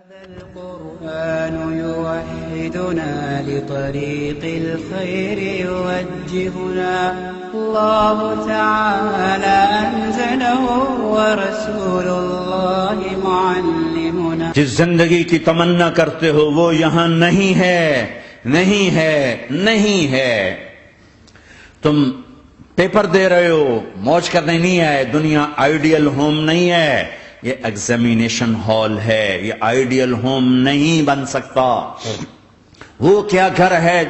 القرآن يوحدنا لطريق الخير يوجهنا الله تعالى أنزله ورسول الله معلمنا. جس زندگی کی تمنا کرتے ہو وہ یہاں نہیں ہے، نہیں ہے، نہیں ہے. تم پیپر دے رہے ہو، موج کرنے نہیں آئے. دنیا آئیڈیل ہوم نہیں ہے، یہ ایگزامینیشن ہال ہے. یہ آئیڈیل ہوم نہیں بن سکتا. وہ کیا گھر ہے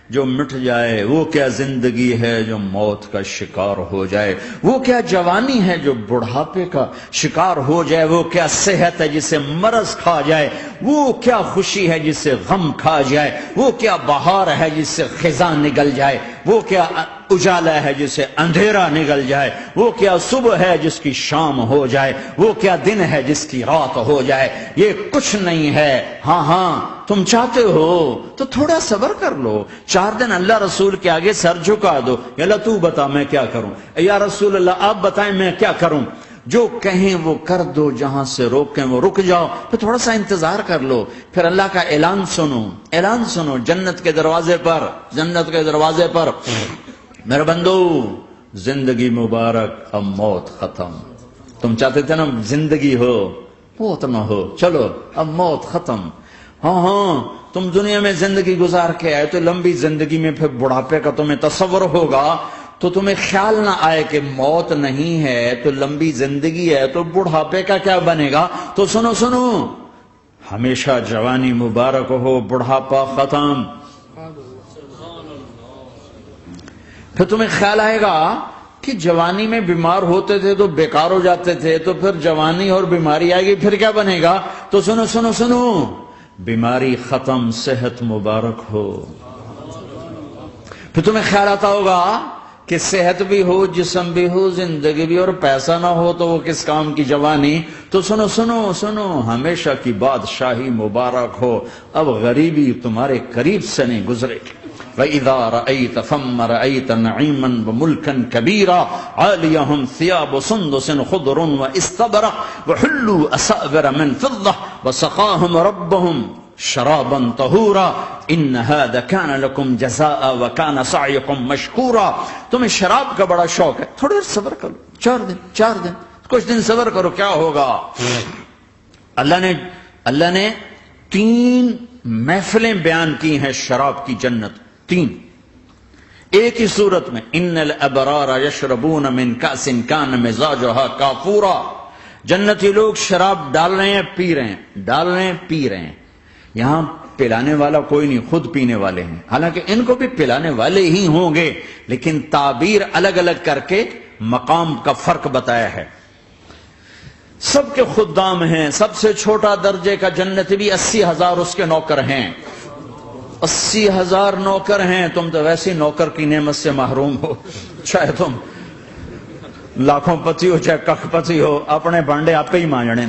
جو مٹ جائے، وہ کیا زندگی ہے جو موت کا شکار ہو جائے، وہ کیا جوانی ہے جو بڑھاپے کا شکار ہو جائے، وہ کیا صحت ہے جسے مرض کھا جائے، وہ کیا خوشی ہے جسے غم کھا جائے، وہ کیا بہار ہے جس سے خزاں نگل جائے، وہ کیا اجالا ہے جس سے اندھیرا نگل جائے، وہ کیا صبح ہے جس کی شام ہو جائے، وہ کیا دن ہے جس کی رات ہو جائے. یہ کچھ نہیں ہے. ہاں تم چاہتے ہو تو تھوڑا صبر کر لو. 4 دن اللہ رسول کے آگے سر جھکا دو. یا اللہ تو بتا میں کیا کروں، یا رسول اللہ آپ بتائیں میں کیا کروں. جو کہیں وہ کر دو، جہاں سے روکیں وہ رک جاؤ. پھر تھوڑا سا انتظار کر لو، پھر اللہ کا اعلان سنو. اعلان سنو جنت کے دروازے پر، جنت کے دروازے پر. میرے بندو زندگی مبارک، اب موت ختم. تم چاہتے تھے نا زندگی ہو موت نہ ہو، چلو اب موت ختم. ہاں تم دنیا میں زندگی گزار کے آئے تو لمبی زندگی میں پھر بڑھاپے کا تمہیں تصور ہوگا تو تمہیں خیال نہ آئے کہ موت نہیں ہے تو لمبی زندگی ہے تو بڑھاپے کا کیا بنے گا. تو سنو سنو، ہمیشہ جوانی مبارک ہو، بڑھاپا ختم. پھر تمہیں خیال آئے گا کہ جوانی میں بیمار ہوتے تھے تو بیکار ہو جاتے تھے، تو پھر جوانی اور بیماری آئے گی پھر کیا بنے گا. تو سنو سنو سنو، بیماری ختم، صحت مبارک ہو. پھر تمہیں خیال آتا ہوگا کہ صحت بھی ہو، جسم بھی ہو، زندگی بھی، اور پیسہ نہ ہو تو وہ کس کام کی جوانی. تو سنو سنو سنو، ہمیشہ کی بادشاہی مبارک ہو. اب غریبی تمہارے قریب سے نہیں گزرے گی. وَإِذَا رَأَيْتَ ثَمَّ رَأَيْتَ نَعِيمًا وَمُلْكًا كَبِيرًا عَالِيَهُمْ ثِيَابُ سُنْدُسٍ خُضْرٌ وَإِسْتَبْرَقٍ وَحُلُّوا أَسَاوِرَ مِنْ فِضَّةٍ وَسَقَاهُمْ رَبُّهُمْ شَرَابًا طَهُورًا إِنَّ هَذَا كَانَ لَكُمْ جَزَاءً وَكَانَ سَعْيُكُمْ مَشْكُورًا. تمہیں شراب کا بڑا شوق ہے، تھوڑی دیر صبر کرو. 4 دن کچھ دن صبر کرو، کیا ہوگا. اللہ نے 3 محفلیں بیان کی ہیں شراب کی جنت. 3 ایک ہی صورت میں. ان الابرار یشربون من کأس کان مزاجها کافورا. جنتی لوگ شراب ڈال رہے ہیں، پی رہے ہیں، ڈال رہے ہیں، پی رہے ہیں. یہاں پلانے والا کوئی نہیں، خود پینے والے ہیں. حالانکہ ان کو بھی پلانے والے ہی ہوں گے، لیکن تعبیر الگ الگ کر کے مقام کا فرق بتایا ہے. سب کے خدام ہیں. سب سے چھوٹا درجے کا جنتی بھی 80,000 اس کے نوکر ہیں. 80,000 نوکر ہیں. تم تو ویسی نوکر کی نعمت سے محروم ہو. چاہے تم لاکھوں پتی ہو چاہے کخ پتی ہو، اپنے بانڈے آپ ہی مانجنے،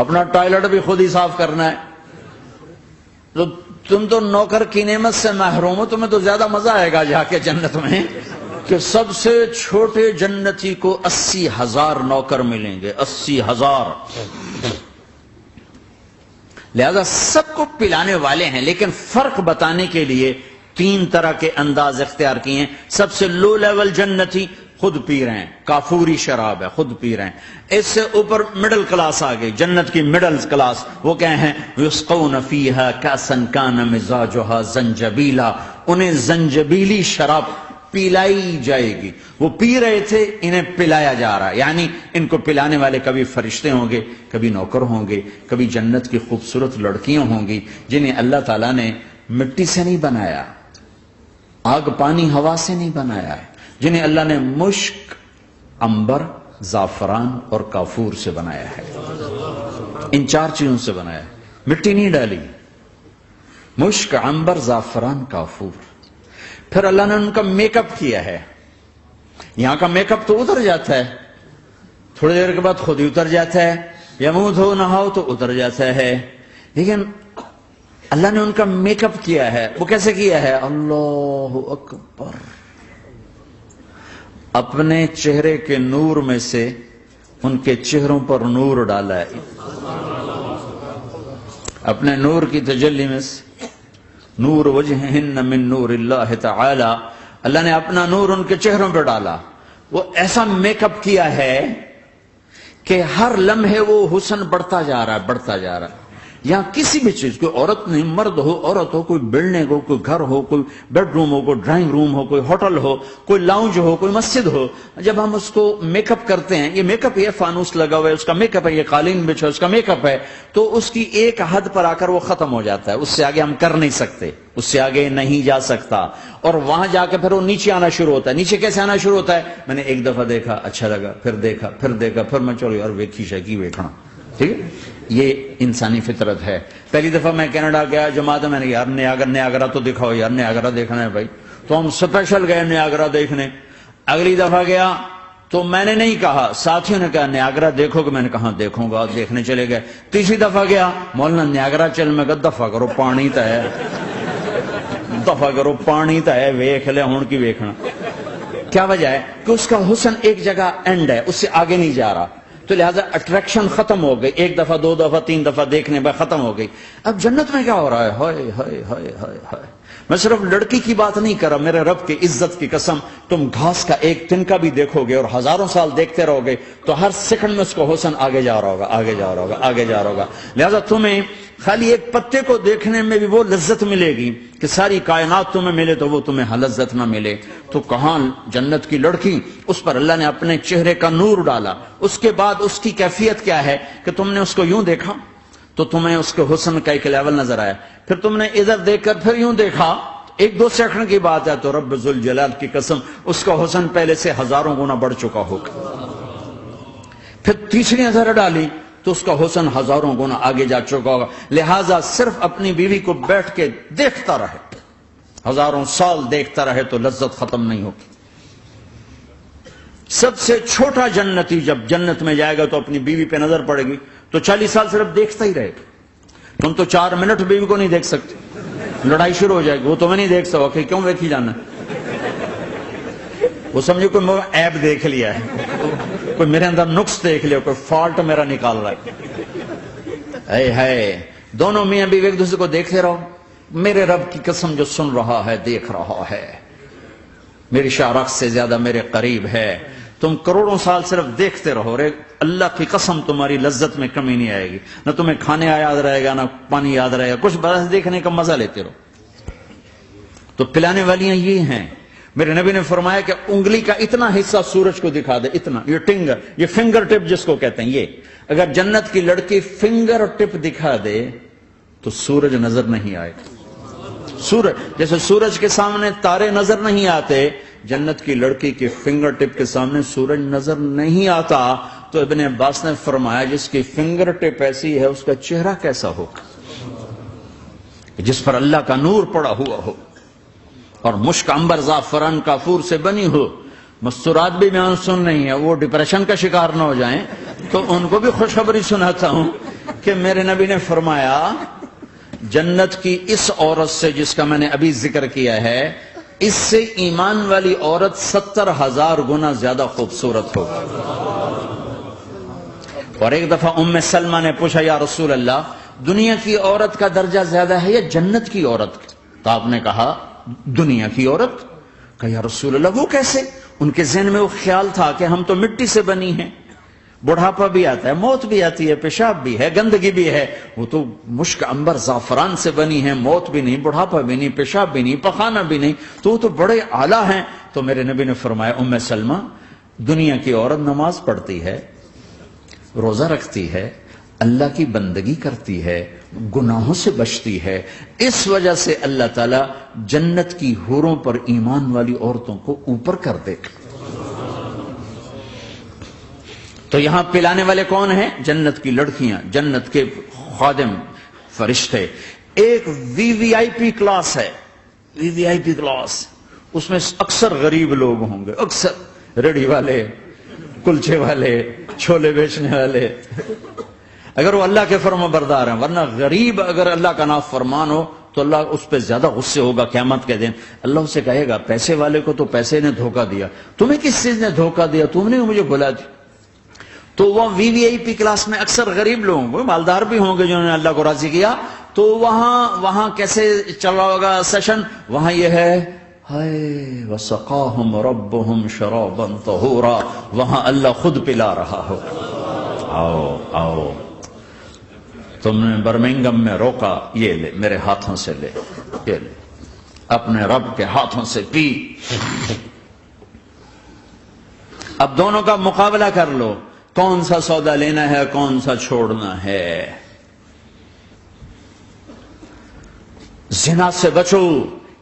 اپنا ٹوائلٹ بھی خود ہی صاف کرنا ہے. تو تم تو نوکر کی نعمت سے محروم ہو. تمہیں تو زیادہ مزہ آئے گا جا کے جنت میں کہ سب سے چھوٹے جنتی کو 80,000 نوکر ملیں گے. 80,000. لہذا سب کو پلانے والے ہیں، لیکن فرق بتانے کے لیے 3 طرح کے انداز اختیار کیے ہیں. سب سے لو لیول جنتی خود پی رہے ہیں، کافوری شراب ہے، خود پی رہے ہیں. اس سے اوپر مڈل کلاس آ گئی، جنت کی مڈل کلاس. وہ کہے ہیں یسقون فیہا کأسا کان مزاجها زنجبیلا. انہیں زنجبیلی شراب پلائی جائے گی. وہ پی رہے تھے، انہیں پلایا جا رہا ہے. یعنی ان کو پلانے والے کبھی فرشتے ہوں گے، کبھی نوکر ہوں گے، کبھی جنت کی خوبصورت لڑکیاں ہوں گی جنہیں اللہ تعالیٰ نے مٹی سے نہیں بنایا، آگ پانی ہوا سے نہیں بنایا ہے، جنہیں اللہ نے مشک، عنبر، زعفران اور کافور سے بنایا ہے. ان 4 چیزوں سے بنایا ہے. مٹی نہیں ڈالی. مشک، عنبر، زعفران، کافور. پھر اللہ نے ان کا میک اپ کیا ہے. یہاں کا میک اپ تو اتر جاتا ہے، تھوڑی دیر کے بعد خود ہی اتر جاتا ہے، یا منہ دھو نہاؤ تو اتر جاتا ہے. لیکن اللہ نے ان کا میک اپ کیا ہے. وہ کیسے کیا ہے؟ اللہ اکبر. اپنے چہرے کے نور میں سے ان کے چہروں پر نور ڈالا ہے. اپنے نور کی تجلی میں سے، نور وجہہن من نور اللہ تعالی، اللہ نے اپنا نور ان کے چہروں پہ ڈالا. وہ ایسا میک اپ کیا ہے کہ ہر لمحے وہ حسن بڑھتا جا رہا ہے، بڑھتا جا رہا ہے. یہاں کسی بھی چیز، کوئی عورت نہیں، مرد ہو، عورت ہو، کوئی بلڈنگ ہو، کوئی گھر ہو، کوئی بیڈ روم ہو، کوئی ڈرائنگ روم ہو، کوئی ہوٹل ہو، کوئی لاؤنج ہو، کوئی مسجد ہو، جب ہم اس کو میک اپ کرتے ہیں، یہ میک اپ، یہ فانوس لگا ہوا ہے اس کا میک اپ ہے، یہ قالین بچھا اس کا میک اپ ہے، تو اس کی ایک حد پر آ کر وہ ختم ہو جاتا ہے. اس سے آگے ہم کر نہیں سکتے، اس سے آگے نہیں جا سکتا. اور وہاں جا کے پھر وہ نیچے آنا شروع ہوتا ہے. نیچے کیسے آنا شروع ہوتا ہے؟ میں نے ایک دفعہ دیکھا، اچھا لگا، پھر دیکھا، پھر دیکھا، پھر میں چلو یار ویکھی شکی ویکھنا. ٹھیک ہے، یہ انسانی فطرت ہے. پہلی دفعہ میں کینیڈا گیا جماعت میں نے یار نیاگرا تو دکھاؤ یار، نیاگرا دیکھنا ہے بھائی. تو ہم اسپیشل گئے نیاگرا دیکھنے. اگلی دفعہ گیا تو میں نے نہیں کہا، ساتھیوں نے کہا نیاگرا دیکھو گے، میں نے کہا دیکھوں گا، دیکھنے چلے گئے. تیسری دفعہ گیا، مولانا نیاگرا چل، میں کہا دفعہ کرو پانی تا ہے، دفعہ کرو پانی تا ہے، ویکھ لے ہون کی ویکھنا. کیا وجہ ہے؟ کہ اس کا حسن ایک جگہ اینڈ ہے، اس سے آگے نہیں جا رہا. تو لہذا اٹریکشن ختم ہو گئی، ایک دفعہ، دو دفعہ، تین دفعہ دیکھنے بعد ختم ہو گئی. اب جنت میں کیا ہو رہا ہے؟ ہائے ہائے ہائے ہائے ہائے. میں صرف لڑکی کی بات نہیں کر رہا، میرے رب کی عزت کی قسم، تم گھاس کا ایک تنکا بھی دیکھو گے اور ہزاروں سال دیکھتے رہو گے تو ہر سیکنڈ میں اس کو حسن آگے جا رہا ہوگا، آگے جا رہا ہوگا، آگے جا رہا ہوگا. لہذا تمہیں خالی ایک پتے کو دیکھنے میں بھی وہ لذت ملے گی کہ ساری کائنات تمہیں ملے تو وہ تمہیں لذت نہ ملے. تو کہاں جنت کی لڑکی، اس پر اللہ نے اپنے چہرے کا نور ڈالا. اس کے بعد اس کی کیفیت کیا ہے کہ تم نے اس کو یوں دیکھا تو تمہیں اس کے حسن کا ایک لیول نظر آیا، پھر تم نے ادھر دیکھ کر پھر یوں دیکھا، ایک دو سیکنڈ کی بات ہے، تو رب ذوالجلال کی قسم اس کا حسن پہلے سے ہزاروں گنا بڑھ چکا ہوگا. پھر تیسری نظر ڈالی تو اس کا حسن ہزاروں گنا آگے جا چکا ہوگا. لہذا صرف اپنی بیوی کو بیٹھ کے دیکھتا رہے، ہزاروں سال دیکھتا رہے تو لذت ختم نہیں ہوگی. سب سے چھوٹا جنتی جب جنت میں جائے گا تو اپنی بیوی پہ نظر پڑے گی تو 40 سال صرف دیکھتا ہی رہے گا. تم تو 4 منٹ بیوی کو نہیں دیکھ سکتے، لڑائی شروع ہو جائے گی. وہ تمہیں نہیں دیکھ سکتا کہ کیوں دیکھی جانا، وہ سمجھو کوئی میں عیب دیکھ لیا ہے، کوئی میرے اندر نقص دیکھ لیا، کوئی فالٹ میرا نکال رہا ہے. ہے دونوں میاں بیوی ایک دوسرے کو دیکھتے رہو. میرے رب کی قسم جو سن رہا ہے، دیکھ رہا ہے، میری شارخ سے زیادہ میرے قریب ہے. تم کروڑوں سال صرف دیکھتے رہو، رے اللہ کی قسم تمہاری لذت میں کمی نہیں آئے گی. نہ تمہیں کھانے یاد رہے گا، نہ پانی یاد رہے گا، کچھ برس دیکھنے کا مزہ لیتے رہو. تو پلانے والیاں یہ ہیں. میرے نبی نے فرمایا کہ انگلی کا اتنا حصہ سورج کو دکھا دے، اتنا، یہ فنگر ٹپ جس کو کہتے ہیں، یہ اگر جنت کی لڑکی فنگر ٹپ دکھا دے تو سورج نظر نہیں آئے. سورج جیسے سورج کے سامنے تارے نظر نہیں آتے، جنت کی لڑکی کے فنگر ٹپ کے سامنے سورج نظر نہیں آتا. تو ابن عباس نے فرمایا جس کی فنگر ٹپ ایسی ہے اس کا چہرہ کیسا ہوگا، جس پر اللہ کا نور پڑا ہوا ہو اور مشک عنبر زعفران کافور سے بنی ہو. مستورات بھی بیان سن رہی ہیں، وہ ڈپریشن کا شکار نہ ہو جائیں تو ان کو بھی خوشخبری سناتا ہوں کہ میرے نبی نے فرمایا جنت کی اس عورت سے جس کا میں نے ابھی ذکر کیا ہے، اس سے ایمان والی عورت 70,000 گنا زیادہ خوبصورت ہوگی. اور ایک دفعہ ام سلمہ نے پوچھا یا رسول اللہ، دنیا کی عورت کا درجہ زیادہ ہے یا جنت کی عورت؟ تو آپ نے کہا دنیا کی عورت. کہا یا رسول اللہ وہ کیسے؟ ان کے ذہن میں وہ خیال تھا کہ ہم تو مٹی سے بنی ہیں، بڑھاپا بھی آتا ہے، موت بھی آتی ہے، پیشاب بھی ہے، گندگی بھی ہے. وہ تو مشک عنبر زعفران سے بنی ہے، موت بھی نہیں، بڑھاپا بھی نہیں، پیشاب بھی نہیں، پخانہ بھی نہیں، تو وہ تو بڑے اعلیٰ ہیں. تو میرے نبی نے فرمایا ام سلمہ، دنیا کی عورت نماز پڑھتی ہے، روزہ رکھتی ہے، اللہ کی بندگی کرتی ہے، گناہوں سے بچتی ہے، اس وجہ سے اللہ تعالی جنت کی حوروں پر ایمان والی عورتوں کو اوپر کر دے. تو یہاں پلانے والے کون ہیں؟ جنت کی لڑکیاں، جنت کے خادم فرشتے. ایک وی وی آئی پی کلاس ہے، وی وی آئی پی کلاس، اس میں اکثر غریب لوگ ہوں گے، اکثر ریڑھی والے، کلچے والے، چھولے بیچنے والے، اگر وہ اللہ کے فرما بردار ہیں. ورنہ غریب اگر اللہ کا نافرمان ہو تو اللہ اس پہ زیادہ غصے ہوگا قیامت کے دن. اللہ اسے کہے گا پیسے والے کو تو پیسے نے دھوکہ دیا، تمہیں کس چیز نے دھوکہ دیا، تم نے مجھے بلا دی. تو وہ وی وی آئی پی کلاس میں اکثر غریب لوگ ہوں گے، مالدار بھی ہوں گے جنہوں نے اللہ کو راضی کیا، تو وہاں کیسے چل رہا ہوگا سیشن؟ وہاں یہ ہے ہائے وسقاہم ربہم شرابا طہورا، وہاں اللہ خود پلا رہا ہو، آؤ آؤ تم نے برمنگم میں روکا، یہ لے میرے ہاتھوں سے لے، یہ لے اپنے رب کے ہاتھوں سے پی۔ اب دونوں کا مقابلہ کر لو، کون سا سودا لینا ہے کون سا چھوڑنا ہے۔ زنا سے بچو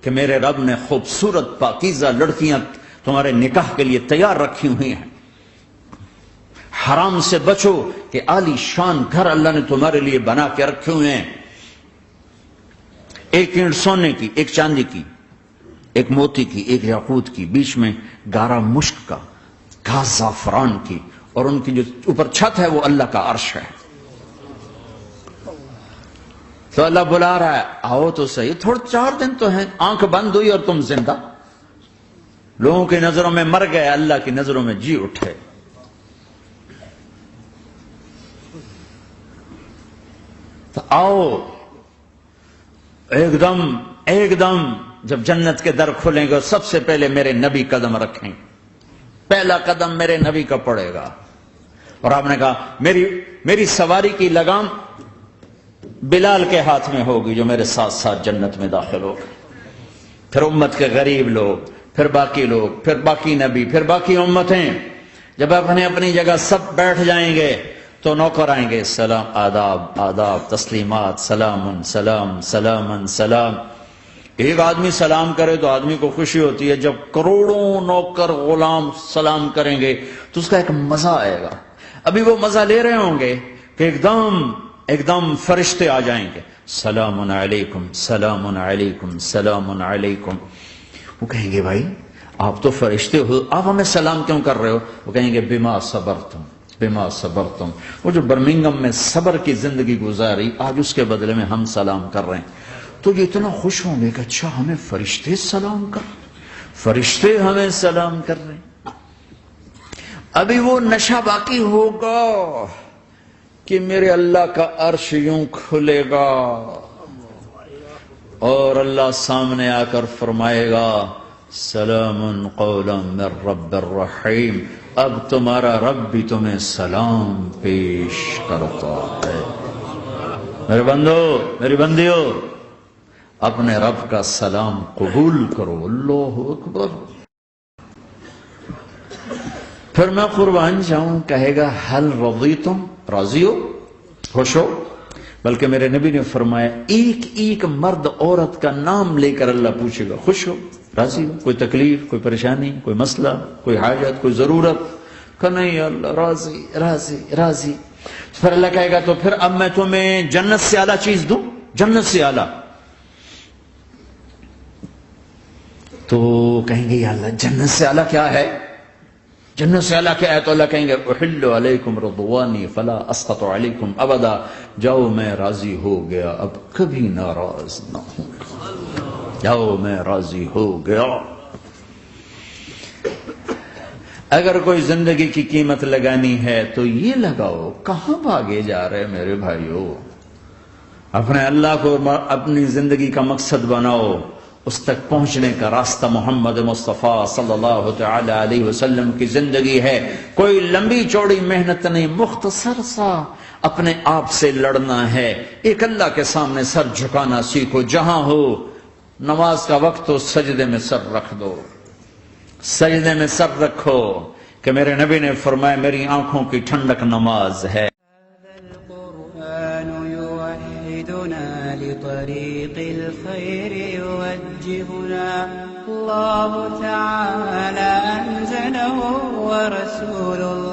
کہ میرے رب نے خوبصورت پاکیزہ لڑکیاں تمہارے نکاح کے لیے تیار رکھی ہوئی ہیں۔ حرام سے بچو کہ عالی شان گھر اللہ نے تمہارے لیے بنا کے رکھے ہوئے ہیں، ایک اینٹ سونے کی، ایک چاندی کی، ایک موتی کی، ایک یاقوت کی، بیچ میں گارا مشک کا، گھاس زعفران کی، اور ان کی جو اوپر چھت ہے وہ اللہ کا عرش ہے۔ تو اللہ بلا رہا ہے آؤ تو صحیح، تھوڑے 4 دن تو ہیں، آنکھ بند ہوئی اور تم زندہ، لوگوں کی نظروں میں مر گئے، اللہ کی نظروں میں جی اٹھے۔ تو آؤ ایک دم جب جنت کے در کھلیں گے سب سے پہلے میرے نبی قدم رکھیں گے، پہلا قدم میرے نبی کا پڑے گا۔ اور آپ نے کہا میری سواری کی لگام بلال کے ہاتھ میں ہوگی جو میرے ساتھ ساتھ جنت میں داخل ہوگا، پھر امت کے غریب لوگ، پھر باقی لوگ، پھر باقی نبی، پھر باقی امتیں۔ جب اپنی جگہ سب بیٹھ جائیں گے تو نوکر آئیں گے، سلام، آداب آداب، تسلیمات، سلام سلام سلام سلام۔ ایک آدمی سلام کرے تو آدمی کو خوشی ہوتی ہے، جب کروڑوں نوکر غلام سلام کریں گے تو اس کا ایک مزہ آئے گا۔ ابھی وہ مزہ لے رہے ہوں گے کہ ایک دم فرشتے آ جائیں گے، سلام علیکم سلام علیکم سلام علیکم۔ وہ کہیں گے بھائی آپ تو فرشتے ہو، آپ ہمیں سلام کیوں کر رہے ہو؟ وہ کہیں گے بما صبرتم بما صبرتم۔ وہ جو برمنگم میں صبر کی زندگی گزاری، آج اس کے بدلے میں ہم سلام کر رہے ہیں۔ تو یہ اتنا خوش ہوں گے کہ اچھا ہمیں فرشتے سلام کر، فرشتے ہمیں سلام کر رہے ہیں۔ ابھی وہ نشہ باقی ہوگا کہ میرے اللہ کا عرش یوں کھلے گا اور اللہ سامنے آ کر فرمائے گا سلام قولا من رب الرحیم، اب تمہارا رب بھی تمہیں سلام پیش کرتا ہے۔ میرے بندو میری بندیو، اپنے رب کا سلام قبول کرو، اللہ اکبر۔ پھر میں قربان جاؤں، کہے گا حل رضیتم، راضی ہو، خوش ہو؟ بلکہ میرے نبی نے فرمایا ایک ایک مرد عورت کا نام لے کر اللہ پوچھے گا خوش ہو، راضی ہو؟ کوئی تکلیف، کوئی پریشانی، کوئی مسئلہ، کوئی حاجت، کوئی ضرورت؟ کہ نہیں اللہ راضی راضی راضی۔ پھر اللہ کہے گا تو پھر اب میں تمہیں جنت سے اعلیٰ چیز دوں، جنت سے اعلیٰ۔ تو کہیں گے یا اللہ جنت سے اعلیٰ کیا ہے؟ جنت سے اعلیٰ کیا ہے؟ تو اللہ کہیں گے احل علیکم رضوانی فلا اسقط علیکم ابدا، جاؤ میں راضی ہو گیا اب کبھی ناراض نہ ہوں، جاؤ میں راضی ہو گیا۔ اگر کوئی زندگی کی قیمت لگانی ہے تو یہ لگاؤ، کہاں بھاگے جا رہے میرے بھائیو؟ اپنے اللہ کو اپنی زندگی کا مقصد بناؤ، اس تک پہنچنے کا راستہ محمد مصطفیٰ صلی اللہ تعالی علیہ وسلم کی زندگی ہے۔ کوئی لمبی چوڑی محنت نہیں، مختصر سا اپنے آپ سے لڑنا ہے، ایک اللہ کے سامنے سر جھکانا سیکھو، جہاں ہو نماز کا وقت ہو سجدے میں سر رکھ دو، سجدے میں سر رکھو، کہ میرے نبی نے فرمایا میری آنکھوں کی ٹھنڈک نماز ہے۔ يوحدنا لطريق الخير يوجهنا الله تعالى أنزله ورسول الله